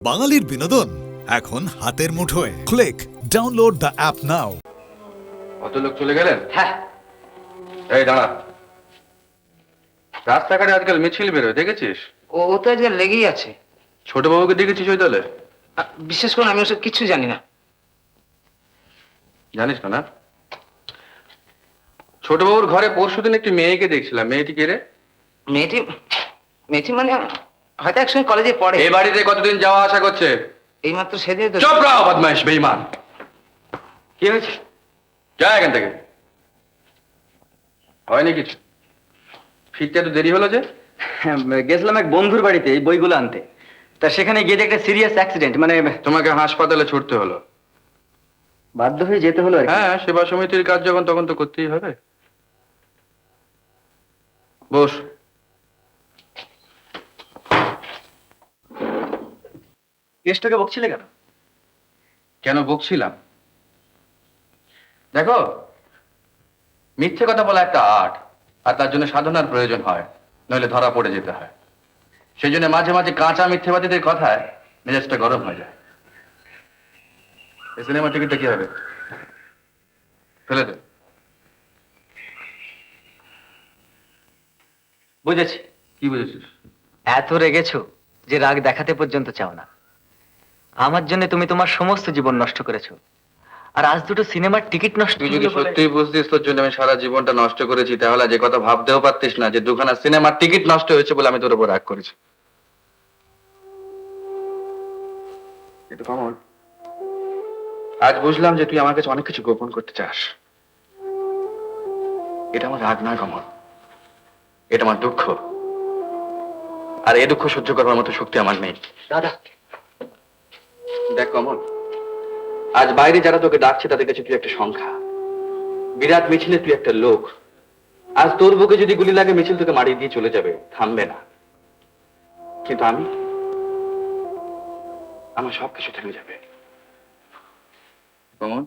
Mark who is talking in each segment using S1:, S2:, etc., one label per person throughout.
S1: বাঙালির বিনোদন এখন হাতের মুঠোয়। ক্লিক ডাউনলোড দ্য অ্যাপ নাও।
S2: কত লোক চলে গেলেন?
S3: হ্যাঁ,
S2: এই দাঁড়া, রাস্তাঘাটে আজকাল মিছিল বেরোয়, দেখেছিস?
S3: ও তো আজকাল লেগেই আছে।
S2: ছোট বাবুকে দেখেছিস ওই দলে?
S3: বিশ্বাস করুন, আমি ওসব কিছু জানি না।
S2: জানিস না? ছোট বাবুর ঘরে পরশুদিন একটি মেয়েকে দেখছিলাম। মেয়েটি কে রে?
S3: মেয়েটি মেয়েটি মানে হয়তো একসঙ্গে কলেজে পড়ে।
S2: এই বাড়িতে কতদিন যাওয়া আসা করছে?
S3: এইমাত্র সেদিন তো।
S2: চুপ রাও বদমাইশ বেঈমান।
S3: কি হয়েছে?
S2: যা এখান থেকে। হয়নি কিছু? ফিরতে এত দেরি হলো যে?
S4: গেছিলাম এক বন্ধুর বাড়িতে এই বইগুলো আনতে। তা সেখানে গিয়ে একটা সিরিয়াস অ্যাক্সিডেন্ট, মানে
S2: তোমাকে হাসপাতালে ছুটতে হলো?
S4: বাধ্য হয়ে যেতে হলো আর কি।
S2: হ্যাঁ, সেবা সমিতির কাজ যখন তখন তো করতেই হবে। বস।
S4: কেষ্টকে বকছিলে কেন?
S2: কেন বকছিলাম? দেখো, মিথ্যে কথা বলা একটা আর্ট, আর তার জন্য সাধনার প্রয়োজন হয়, নইলে ধরা পড়ে যেতে হয়। সেই জন্য মাঝে মাঝে কাঁচা মিথ্যেবাদীদের কথায় মেজাজটা গরম হয়ে যায়। এই সিনেমার টিকিটটা কি হবে? ফেলে দে।
S4: বুঝেছি।
S2: কি বুঝেছিস?
S4: এত রেগেছো যে রাগ দেখাতে পর্যন্ত চাও না। আমার জন্য তুমি তোমার সমস্ত জীবন নষ্ট করেছো, আর আজ দুটো সিনেমার টিকিট নষ্ট।
S2: তুই যদি সত্যিই বুঝতিস তোর জন্য আমি সারা জীবনটা নষ্ট করেছি, তাহলে যে কথা ভাবতেও পারতিস না যে দুখানা সিনেমার টিকিট নষ্ট হয়েছে বলে আমি তোর উপর রাগ করেছি। কিন্তু কমল, আজ বুঝলাম যে তুই আমার কাছে অনেক কিছু গোপন করতে চাস। এটা আমার রাগ নয় কমল, এটা আমার দুঃখ। আর এই দুঃখ সহ্য করবার মতো শক্তি আমার নেই।
S4: দাদা,
S2: দেখ কমল, আজ বাইরে যারা তোকে ডাকছে তাদের কাছে তুই একটা সংখ্যা, বিরাট মিছিলে তুই একটা লোক। আজ তোর বুকে যদি গুলি লাগে মিছিল তোকে মারিয়ে দিয়ে চলে যাবে, থামবে না। কিন্তু আমার সবকিছু থেমে যাবে। কমল,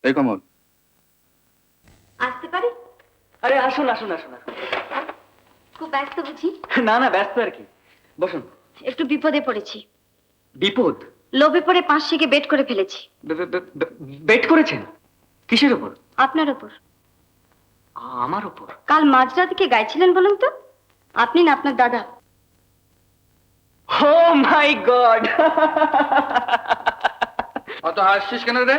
S2: এই কমল,
S5: আসতে পারি?
S4: আরে আসুন আসুন আসুন আসুন।
S5: খুব ব্যস্ত বুঝি?
S4: না না, ব্যস্ত আর কি, বসুন।
S5: একটু বিপদে পড়েছি।
S4: বিপদ?
S5: লোভে পড়ে 5 বেট করে ফেলেছি।
S4: বেট করেছেন? কিসের উপর?
S5: আপনার ওপর।
S4: আমার উপর?
S5: কাল মাঝরাতে কে গাইছিলেন বলুন তো? আপনি না আপনার দাদা।
S4: ও মাই গড!
S2: অত হাসছিস কেন রে?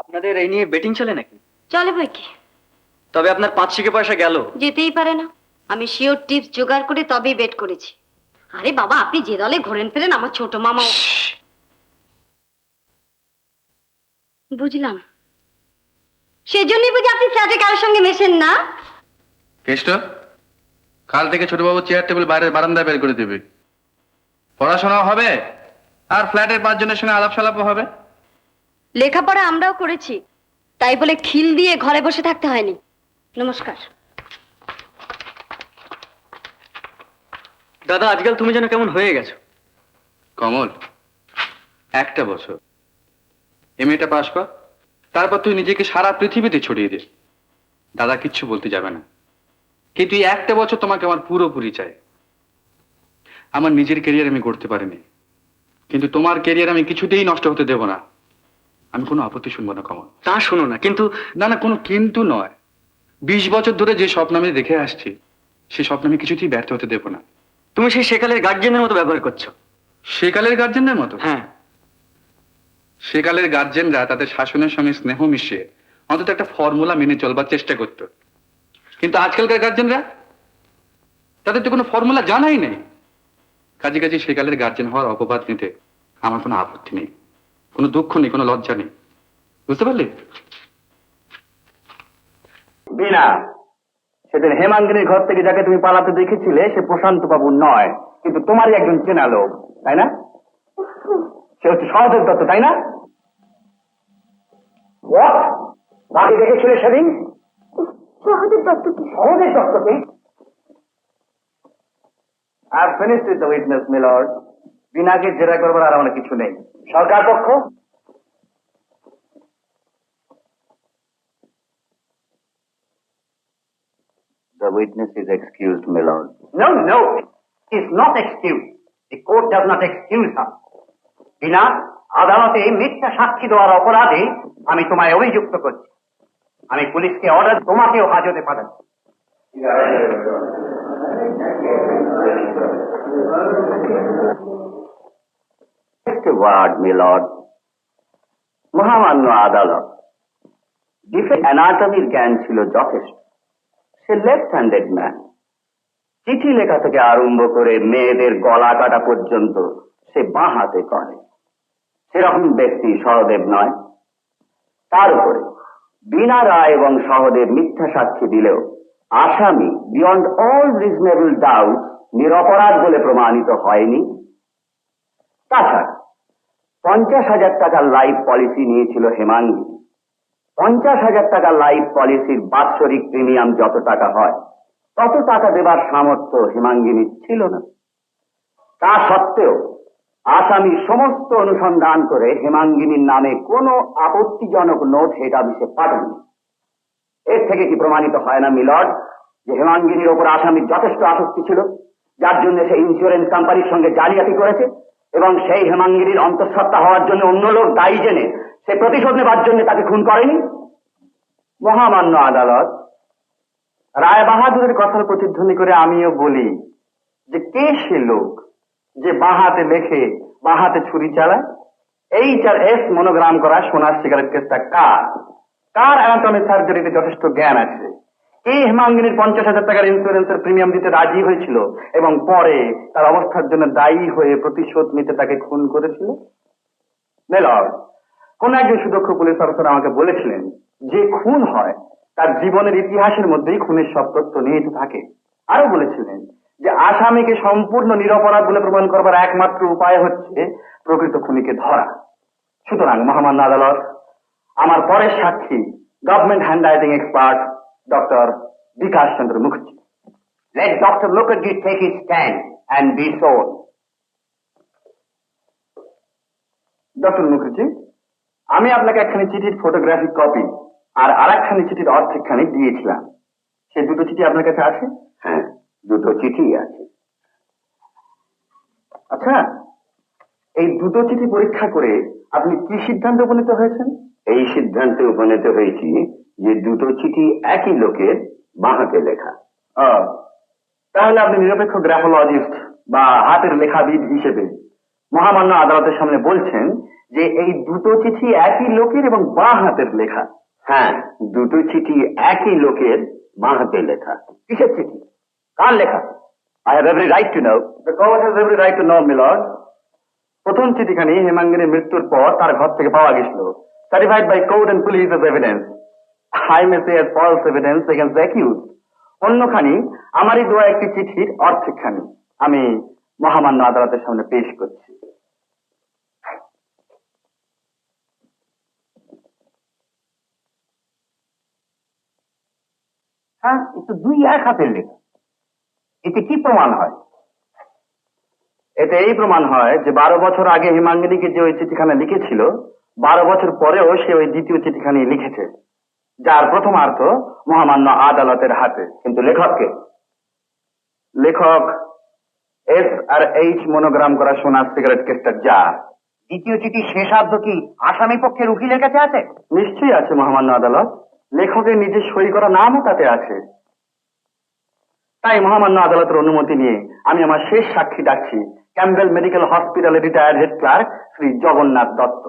S4: আপনাদের এই নিয়ে বেটিং চলে নাকি?
S5: চলে বই কি?
S4: তবে আপনার 5 পয়সা গেল?
S5: যেতেই পারে না। আমি শিওর টিপস জোগাড় করে তবেই বেট করেছি। আরে বাবা, আপনি যে দলে ঘোরেন ফেরেন আমার ছোট মামাও। বুঝলাম। সেজন্যই বুঝি আপনি ফ্ল্যাটে কারোর সঙ্গে মেশেন না?
S2: কেষ্ট, কাল থেকে ছোটবাবু চেয়ার টেবিল বাইরের বারান্দায় বের করে দিবি। পড়াশোনাও হবে আর ফ্ল্যাটের 5 জনের সঙ্গে আলাপ সালাপও হবে।
S5: লেখাপড়া আমরাও করেছি, তাই বলে খিল দিয়ে ঘরে বসে থাকতে হয়নি। নমস্কার।
S4: দাদা, আজকাল তুমি যেন কেমন হয়ে গেছো।
S2: কমল, একটা বছর এমএটা পাস কর, তারপর তুই নিজেকে সারা পৃথিবীতে ছড়িয়ে দে। দাদা কিচ্ছু বলতে যাবে না, কিন্তু এই একটা বছর তোমাকে আমার পুরোপুরি চাই। আমার নিজের ক্যারিয়ার আমি করতে পারিনি, কিন্তু তোমার ক্যারিয়ার আমি কিছুতেই নষ্ট হতে দেব না। আমি কোনো আপত্তি শুনবো না কমল।
S4: তা শোনো না, কিন্তু
S2: না না, কোনো কিন্তু নয়। 20 বছর ধরে যে স্বপ্ন আমি দেখে আসছি, সেই স্বপ্ন আমি কিছুতেই ব্যর্থ হতে দেব না।
S4: তুমি সেই সেকালের গার্জিয়ানের মতো ব্যবহার করছো।
S2: সেকালের গার্জেনদের মতো?
S4: হ্যাঁ।
S2: সেকালের গার্জেনরা তাদের শাসনের সঙ্গে স্নেহ মিশিয়ে অন্তত একটা ফর্মুলা মেনে চলবার চেষ্টা করত, কিন্তু আজকালকার গার্জেনরা, তাদের তো কোনো ফর্মুলা জানাই নেই। কাজে কাজে সেকালের গার্জেন হওয়ার অপবাদ নিতে আমার কোনো আপত্তি নেই, কোনো দুঃখ নেই, কোনো লজ্জা নেই। বুঝতে পারলি?
S6: বিনা, সেদিন হেমাঙ্গিনীর ঘর থেকে যাকে তুমি পালাতে দেখেছিলে সে প্রশান্ত বাবু নয়, কিন্তু তোমারই একজন চেনা লোক, তাই না? সে হচ্ছে সহদেব দত্ত, তাই না? What? তাকে দেখেছিলে সেদিন?
S5: সহদেব দত্ত কি?
S6: Sahadev দত্তকে? I have finished with the witness, my lord. বিনাকে জেরা করবার আর আমার কিছু নেই। সরকার পক্ষ, The witness is excused, my lord. No, no, he is not excused. The court does not excuse her. বিনা আদালতে মিথ্যা সাক্ষী দেওয়ার অপরাধে আমি তোমায় অভিযুক্ত করছি। আমি পুলিশকে অর্ডার তোমাকেও হাজতে পাঠাচ্ছি। Word, my lord. মহামান্য আদালত, ডিফেন্স অ্যানাটমির জ্ঞান ছিল যথেষ্ট। সে লেফট হ্যান্ডেড ম্যান। চিঠি লেখা থেকে আরম্ভ করে মেয়েদের গলা কাটা পর্যন্ত সে বাঁ হাতে করে। সেরকম ব্যক্তি সহদেব নয়। তার উপরে বিনা রায় এবং সহদেব মিথ্যা সাক্ষী দিলেও আসামি বিয়ন্ড অল রিজনেবল ডাউট নিরপরাধ বলে প্রমাণিত হয়নি। তাছাড়া 50,000 টাকার লাইফ পলিসি নিয়েছিল হেমাঙ্গী। 50,000 টাকা লাইফ পলিসির বাৎসরিক প্রিমিয়াম যত টাকা হয় তত টাকা দেবার সামর্থ্য হেমাঙ্গিনীর ছিল না। তা সত্ত্বেও আসামি সমস্ত অনুসন্ধান করে হেমাঙ্গিনীর নামে কোনো আপত্তিজনক নোট হেড অফিসে পাঠাননি। এর থেকে কি প্রমাণিত হয় না মিলর্ড যে হেমাঙ্গিনীর ওপর আসামির যথেষ্ট আসক্তি ছিল, যার জন্য সে ইন্স্যুরেন্স কোম্পানির সঙ্গে জালিয়াতি করেছে এবং সেই হেমাঙ্গিনীর অন্তঃসত্ত্বা হওয়ার জন্য অন্য লোক দায়ী জেনে সে প্রতিশোধ নেবার জন্য তাকে খুন করেনি? মহামান্য আদালত, রায় বাহাদুরের কথার প্রতিধ্বনি করে আমিও বলি যে কে সে লোক যে বাঁ হাতে লেখে বাঁ হাতে ছুরি চালায়? HRS মনোগ্রাম করা সোনার সিগারেট কেসটা কার অ্যানাটমি সার্জারিতে যথেষ্ট জ্ঞান আছে? এই হেমাঙ্গিনীর 50,000 টাকার ইন্স্যুরেন্সের প্রিমিয়াম দিতে রাজি হয়েছিল এবং পরে তার অবস্থার জন্য দায়ী হয়ে প্রতিশোধ নিতে তাকে খুন করেছিল? মেলর, কোন একজন সুদক্ষ পুলিশ অফিসার আমাকে বলেছিলেন যে খুন হয় তার জীবনের ইতিহাসের মধ্যেই খুনের সব তথ্য নিহিত থাকে। আরো বলেছিলেন যে আসামিকে সম্পূর্ণ নিরপরাধ বলে প্রমাণ করবার একমাত্র উপায় হচ্ছে প্রকৃত খুনিকে ধরা। সুতরাং মহামান্য আদালত, আমার পরের সাক্ষী government handwriting expert doctor Bikash Chandra Mukherjee. Let doctor Mukherjee take his stand and be sworn. Doctor Mukherjee, আমি আপনাকে একখানি চিঠির ফটোগ্রাফিক কপি আর আরেকখানি চিঠির অর্ধেকখানি দিয়েছিলাম। সে দুটো চিঠি আপনার কাছে আছে? হ্যাঁ, দুটো চিঠি আছে। আচ্ছা, এই দুটো চিঠি পরীক্ষা করে আপনি কি সিদ্ধান্ত উপনীত হয়েছেন? এই সিদ্ধান্তে উপনীত হয়েছি যে দুটো চিঠি একই লোকের বাঁ হাতে লেখা। তাহলে আপনি নিরপেক্ষ গ্রাফোলজিস্ট বা হাতের লেখাবিদ হিসেবে মহামান্য আদালতের সামনে বলছেন যে এই দুটো চিঠি একই লোকের এবং বাঁ হাতের লেখা। হ্যাঁ, দুটো চিঠি একই লোকের বাঁ হাতে লেখা। কিসের চিঠি? কার লেখা? I have every right to know. The court has every right to know, my lord. প্রথম চিঠিখানি হেমাঙ্গিনীর মৃত্যুর পর তার ঘর থেকে পাওয়া গেছিল, certified by court and police as evidence. I may say as false evidence against the accused. অন্যখানি আমারই দেওয়া একটি চিঠির অর্ধেকখানি আমি মহামান্য আদালতের সামনে পেশ করছি। হ্যাঁ, একটু দুই এক হাতের লেখা। এতে কি প্রমাণ হয়? এতে এই প্রমাণ হয় যে 12 বছর আগে হেমাঙ্গিনীকে যে ওই চিঠিখানা লিখেছিল, 12 বছর পরেও সে ওই দ্বিতীয় চিঠিখানি লিখেছে, যার প্রথমার্থ মহামান্য আদালতের হাতে। কিন্তু লেখককে? লেখক SRH মনোগ্রাম করা সোনার সিগারেট কেসটা যা। দ্বিতীয় চিঠি শেষার্ধ কি আসামি পক্ষের উকিলের কাছে আছে? নিশ্চয়ই আছে মহামান্য আদালত। লেখকের নিজে সই করা নামও তাতে আছে। তাই মহামান্য আদালতের অনুমতি নিয়ে আমি আমার শেষ সাক্ষী ডাকছি ক্যাম্পবেল মেডিকেল হসপিটালের retired head clerk Shri Jagannath Dutta.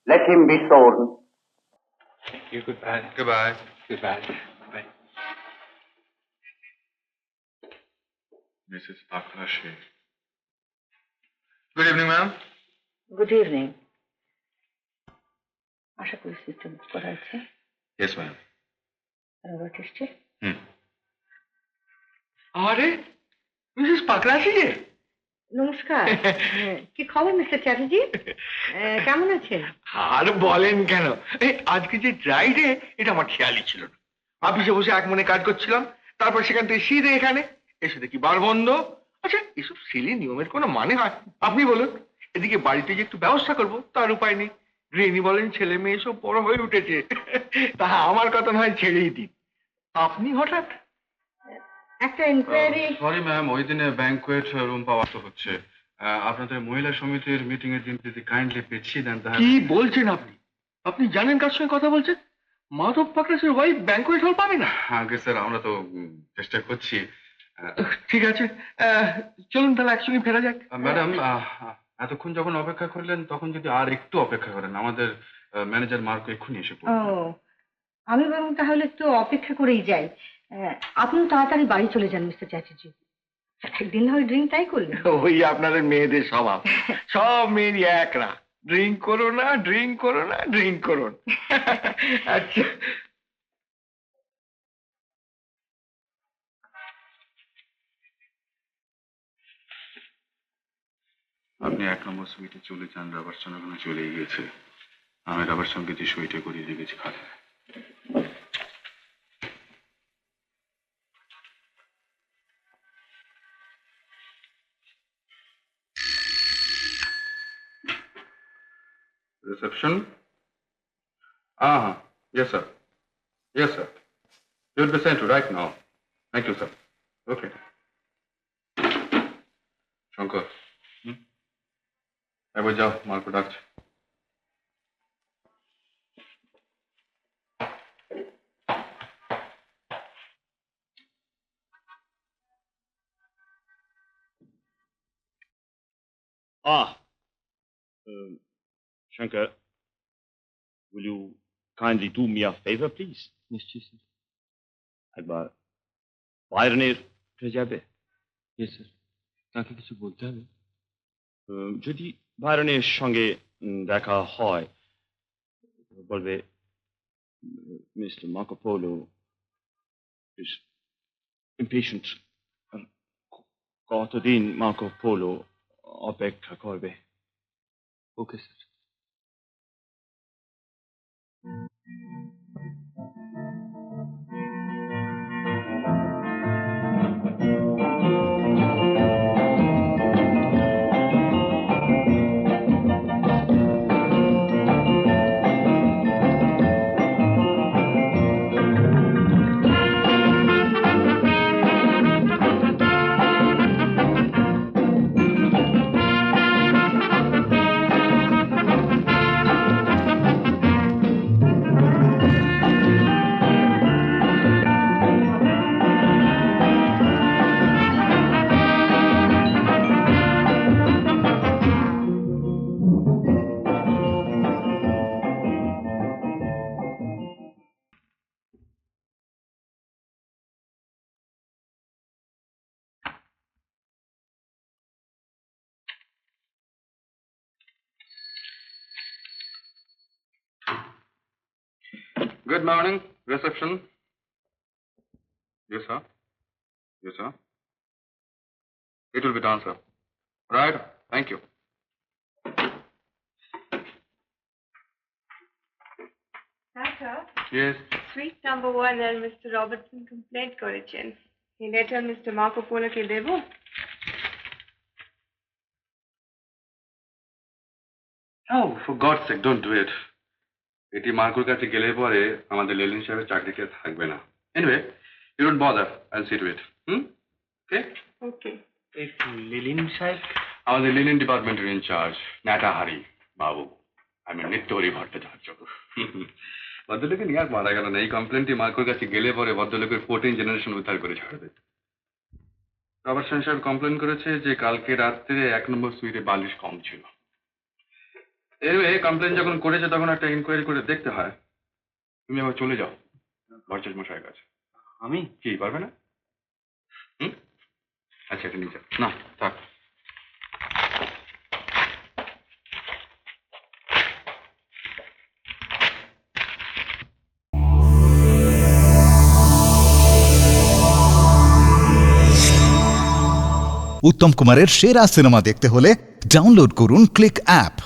S6: Let him be sworn.
S2: Goodbye. Goodbye. Goodbye. Bye.
S7: Mrs. Pakrashi. Good evening, ma'am.
S3: Good evening. আশা করি সিস্টেম করা আছে।
S7: Yes, ma'am.
S3: রবার্ট এসছে?
S7: আরে মিসেস পাকরাশি যে,
S3: নমস্কার। কি খবর মিস্টার চ্যাটার্জি? কেমন আছেন?
S7: আর বলেন কেন, এই আজকে যে ড্রাই ডে এটা আমার খেয়ালই ছিল না। অফিসে বসে এক মনে কাজ করছিলাম, তারপর সেখান থেকে সিধে এখানে এসে দেখি বার বন্ধ। আচ্ছা, এসব সিলি নিয়মের কোনো মানে হয়? আপনি বলুন। এদিকে বাড়িতে যে একটু ব্যবস্থা করবো তার উপায় নেই। গৃহিণী বলেন ছেলে মেয়ে সব বড় হয়ে উঠেছে, তা আমার কথা নয় ছেড়েই দিন। আপনি হঠাৎ?
S5: একটা এনকোয়ারি।
S2: সরি ম্যাম, ওই দিনে ব্যাংকোয়েট রুম পাওয়া তো হচ্ছে। আপনাদের মহিলা সমিতির মিটিং এর দিন যদি কাইন্ডলি পিছিয়ে দেন তাহলে।
S7: কি বলছেন আপনি? আপনি জানেন কার সঙ্গে কথা বলছেন? মাধব পাকরাসের ওয়াইফ ব্যাংকোয়েট হল পাবে না?
S2: আগে স্যার, আমরা তো চেষ্টা করছি।
S7: ঠিক আছে, চলুন তাহলে একসঙ্গে ফেরা যাক।
S2: ম্যাডাম, এতক্ষণ যখন অপেক্ষা করলেন তখন যদি আর একটু অপেক্ষা করেন, আমাদের ম্যানেজার মার্কো এক্ষুনি এসে
S5: ও,
S2: পড়বে।
S5: আমি বরং তাহলে একটু অপেক্ষা করেই যাই। আপনি তাড়াতাড়ি বাড়ি চলে যান মিস্টার চ্যাটার্জি। একদিন হয় ড্রিঙ্ক তাই করলেন।
S7: ওই আপনাদের মেয়েদের স্বভাব, সব মেয়েরই এক না, ড্রিঙ্ক করো না, ড্রিঙ্ক করো না, ড্রিঙ্ক করুন। আচ্ছা,
S2: আপনি 1 নম্বর সুইটে চলে যান, রাবারসন ওখানে চলে গিয়েছে। আমি রাবারসনকে যে সুইটে করিয়ে রেখেছি খাটে। Reception? Yes, sir. Yes, sir. You'll be sent to right now. Thank you, sir. Okay. Shankar. এবার যাও, মার্কো ডাকছে।
S8: Shankar, will you kindly do me a favor, please?
S9: নিশ্চয়ই স্যার।
S8: একবার বাইরনের যাবে।
S9: Yes sir. তাকে কিছু বলতে হবে?
S8: যদি বাইরনের সঙ্গে দেখা হয়, বলবে mister Marco polo is impatient. কতদিন মার্কো পোলো অপেক্ষা করবে?
S9: Okay sir.
S2: Good morning, reception. Yes, sir. Yes, sir. It will be done, sir. Right. Thank you.
S10: Doctor,
S2: Yes.
S10: Suite number 1 আর মিস্টার রবার্টসন কমপ্লেন্ট করেছেন। এই letter mister Marco পোলোকে দেব?
S2: Oh, for God's sake, don't do it. এটি মার্কোর কাছে গেলে পরে আমাদের লেলিন সাহেবের চাকরিতে থাকবে না। Anyway, you don't bother. I'll see to it. Okay?
S10: ওকে।
S4: লিলিন সাহেব?
S2: আমাদের লিনিন ডিপার্টমেন্টের ইনচার্জ নাটাহারি বাবু, আমি নিত্যহরি ভট্টাচার্য। ভদ্রলোকে নিয়ে আর মারা গেল না। এই কমপ্লেনটি মার্কোর কাছে গেলে পরে ভদ্রলোকের 14 জেনারেশন উদ্ধার করে ছাড়বে। রবার্টসন সাহেব কমপ্লেন করেছে যে কালকে রাত্রে 1 নম্বর সুইটে বালিশ কম ছিল। এনিওয়ে, কমপ্লেন যখন করেছে তখন একটা ইনকোয়ারি করে দেখতে হয়। তুমি আবার চলে যাও ভট্টাচার্য মশাইয়ের কাছে।
S4: আমি?
S2: কি পারবে না? আচ্ছা, এটা নিয়ে যাও। না, থাক।
S1: উত্তম কুমারের সেরা সিনেমা দেখতে হলে ডাউনলোড করুন ক্লিক অ্যাপ।